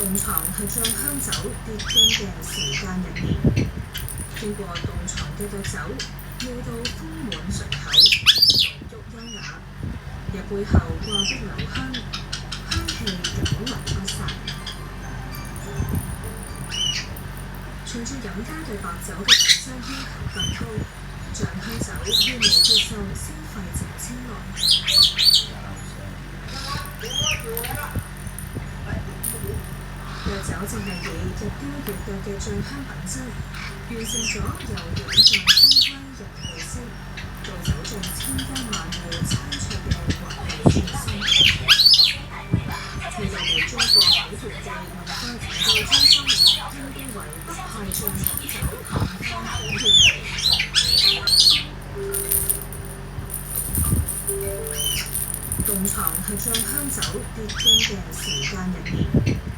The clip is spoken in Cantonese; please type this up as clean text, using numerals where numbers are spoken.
凍床係將香酒跌冰嘅時間入面，經過凍床嘅毒酒，尿到豐滿醇厚，濃郁優雅，日背後掛壁留香，香氣久留不散。隨住飲家對白酒嘅品質要求更高，醬香酒越嚟越受消費者青睞。藥酒正係以日標月腳嘅醬香品質，完成咗由兩座深閨入氣息，到走進千家萬戶餐桌嘅華麗轉身。佢就被中國幾條地文化程度中心認定為不派醬紅酒文化好熱味。凍床係將香酒跌冰嘅時間入面。